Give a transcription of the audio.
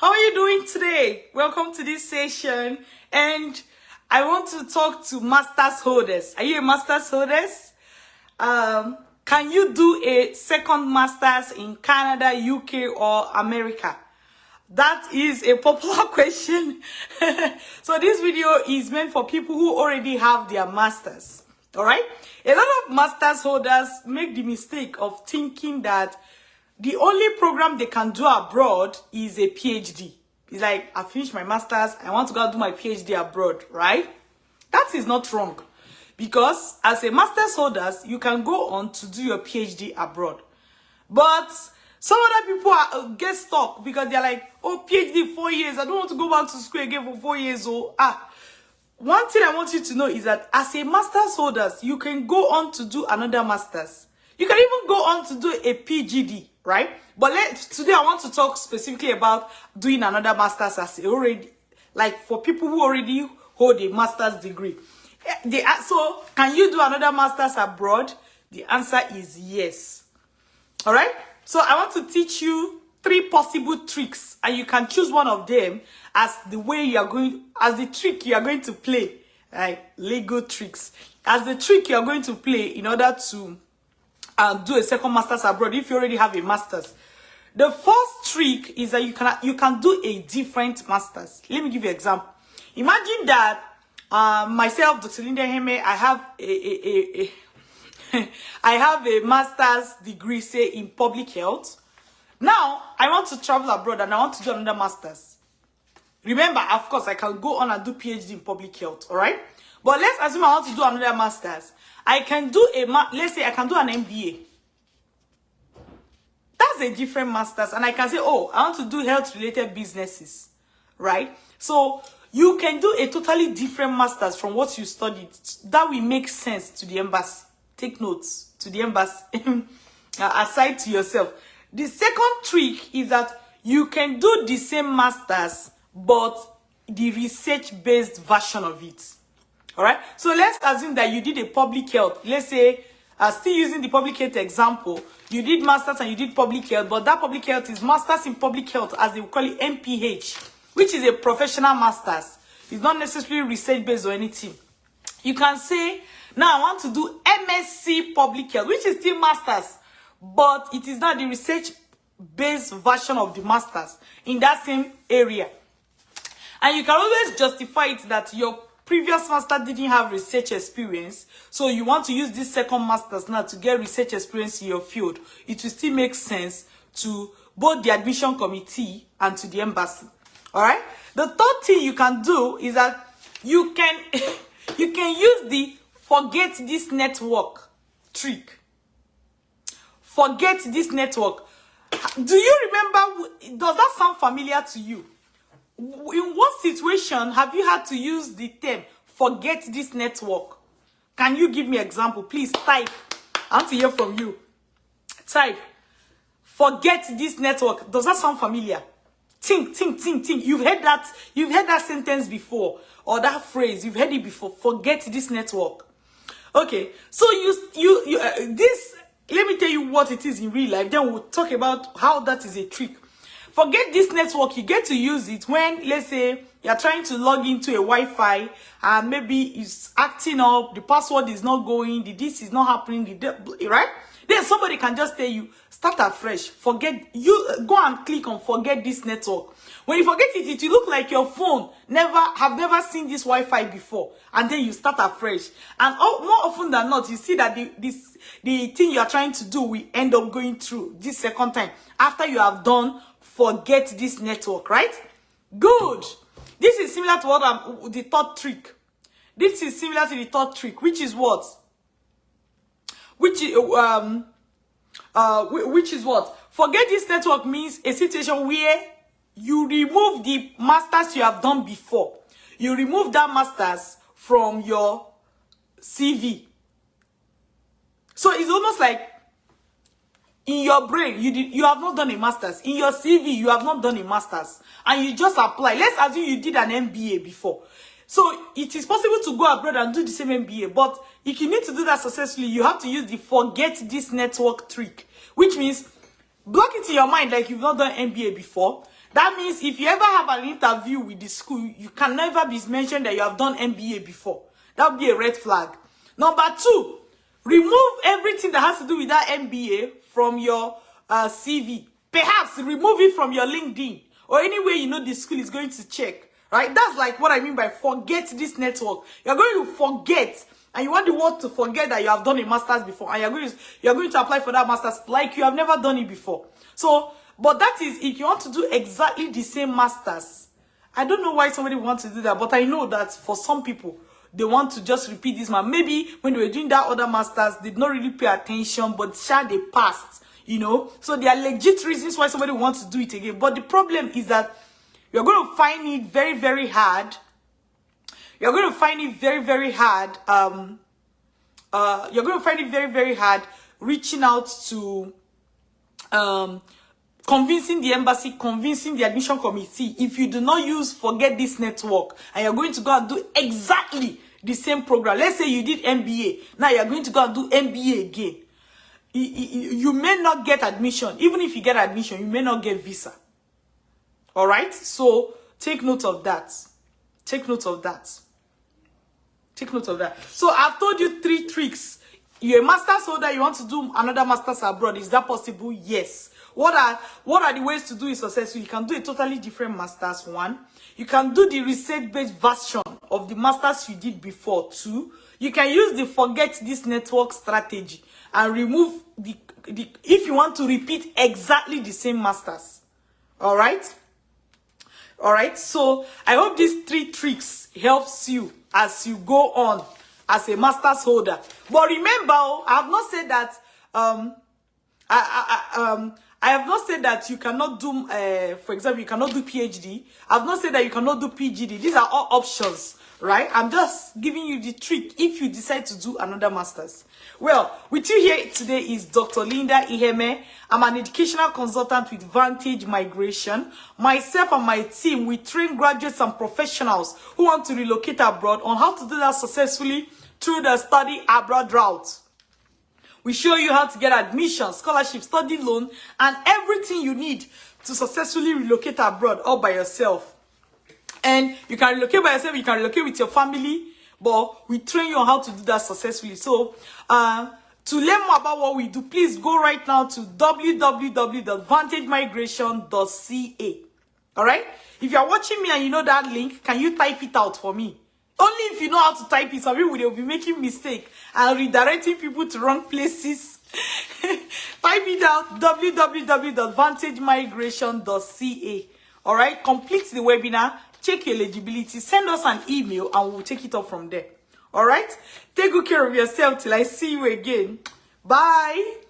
How are you doing today? Welcome to this session. And I want to talk to master's holders. Are you a master's holders? Can you do a second master's in Canada, UK, or America? That is a popular question. So this video is meant for people who already have their masters. All right? A lot of masters holders make the mistake of thinking that the only program they can do abroad is a PhD. It's like, I finished my master's, I want to go do my PhD abroad, right? That is not wrong. Because as a master's holder, you can go on to do your PhD abroad. But some other people get stuck because they're like, oh, PhD 4 years, I don't want to go back to school again for 4 years. Oh, one thing I want you to know is that as a master's holder, you can go on to do another master's. You can even go on to do a PhD, right? But today I want to talk specifically about doing another master's as for people who already hold a master's degree. So, can you do another master's abroad? The answer is yes. All right? So, I want to teach you 3 possible tricks, and you can choose one of them as the trick you are going to play, like Lego tricks, as the trick you are going to play in order to do a second master's abroad if you already have a master's. The first trick is that you can do a different master's. Let me give you an example. Imagine that myself, Dr. Linda Iheme, I have a master's degree, say, in public health. Now, I want to travel abroad and I want to do another master's. Remember, of course, I can go on and do PhD in public health, all right? But let's assume I want to do another master's. I can do let's say I can do an MBA. That's a different master's. And I can say, oh, I want to do health-related businesses, right? So you can do a totally different master's from what you studied. That will make sense to the embassy. Take notes to the embassy. Aside to yourself. The second trick is that you can do the same master's, but the research-based version of it. All right, so let's assume that you did a public health. Let's say, still using the public health example, you did masters and you did public health, but that public health is masters in public health, as they call it, MPH, which is a professional masters. It's not necessarily research based or anything. You can say, now I want to do MSc public health, which is still masters, but it is not the research based version of the masters in that same area. And you can always justify it that your previous master didn't have research experience, so you want to use this second master's now to get research experience in your field. It will still make sense to both the admission committee and to the embassy. All right. The third thing you can do is that you can use the forget this network trick. Forget this network. Do you remember? Does that sound familiar to you? In what situation have you had to use the term forget this network? Can you give me an example? Please type. I want to hear from you. Type. Forget this network. Does that sound familiar? Think. You've heard that sentence before, or that phrase. You've heard it before. Forget this network. Okay. So this. Let me tell you what it is in real life. Then we'll talk about how that is a trick. Forget this network. You get to use it when, let's say, you're trying to log into a Wi-Fi and maybe it's acting up, the password is not going, this is not happening, right? Then somebody can just tell you, start afresh. Go and click on forget this network. When you forget it, it will look like your phone have never seen this Wi-Fi before. And then you start afresh. And more often than not, you see that the thing you're trying to do will end up going through this second time after you have done forget this network, right? Good. This is similar to the third trick. This is similar to the third trick, which is what? Which is what? Forget this network means a situation where you remove the masters you have done before. You remove that masters from your CV. So it's almost like in your brain, you have not done a master's. In your CV, you have not done a master's. And you just apply. Let's assume you did an MBA before. So it is possible to go abroad and do the same MBA. But if you need to do that successfully, you have to use the forget this network trick. Which means block it in your mind like you've not done MBA before. That means if you ever have an interview with the school, you can never be mentioned that you have done MBA before. That would be a red flag. Number 2, remove everything that has to do with that MBA from your CV. Perhaps remove it from your LinkedIn or anywhere you know the school is going to check. Right? That's like what I mean by forget this network. You're going to forget, and you want the world to forget that you have done a master's before, and you're going to apply for that master's like you have never done it before. So, but that is if you want to do exactly the same master's. I don't know why somebody wants to do that, but I know that for some people, they want to just repeat this man. Maybe when they were doing that other master's, they did not really pay attention, but they passed, you know. So there are legit reasons why somebody wants to do it again. But the problem is that you're going to find it very, very hard. You're going to find it very, very hard. You're going to find it very, very hard reaching out to convincing the embassy, convincing the admission committee, if you do not use forget this network, and you're going to go and do exactly the same program. Let's say you did MBA. Now you're going to go and do MBA again. You may not get admission. Even if you get admission, you may not get visa. All right? So take note of that. Take note of that. Take note of that. So I've told you 3 tricks. You're a master's holder, you want to do another master's abroad. Is that possible? Yes. What are the ways to do it successfully? You can do a totally different master's. 1. You can do the research-based version of the master's you did before. 2. You can use the forget this network strategy and remove the if you want to repeat exactly the same master's. All right? All right? So I hope these 3 tricks helps you as you go on as a master's holder. But remember, I have not said that I have not said that you cannot do, for example, you cannot do PhD. I have not said that you cannot do PGD. These are all options, right? I'm just giving you the trick if you decide to do another master's. Well, with you here today is Dr. Linda Iheme. I'm an educational consultant with Vantage Migration. Myself and my team, we train graduates and professionals who want to relocate abroad on how to do that successfully through the study abroad route. We show you how to get admission, scholarship, study loan, and everything you need to successfully relocate abroad all by yourself. And you can relocate by yourself, you can relocate with your family, but we train you on how to do that successfully. So, to learn more about what we do, please go right now to www.vantagemigration.ca. All right? If you are watching me and you know that link, can you type it out for me? Only if you know how to type it, some people will be making mistake and redirecting people to wrong places. Type it out, www.vantagemigration.ca. All right, complete the webinar, check your eligibility, send us an email, and we'll take it up from there. All right, take good care of yourself till I see you again. Bye.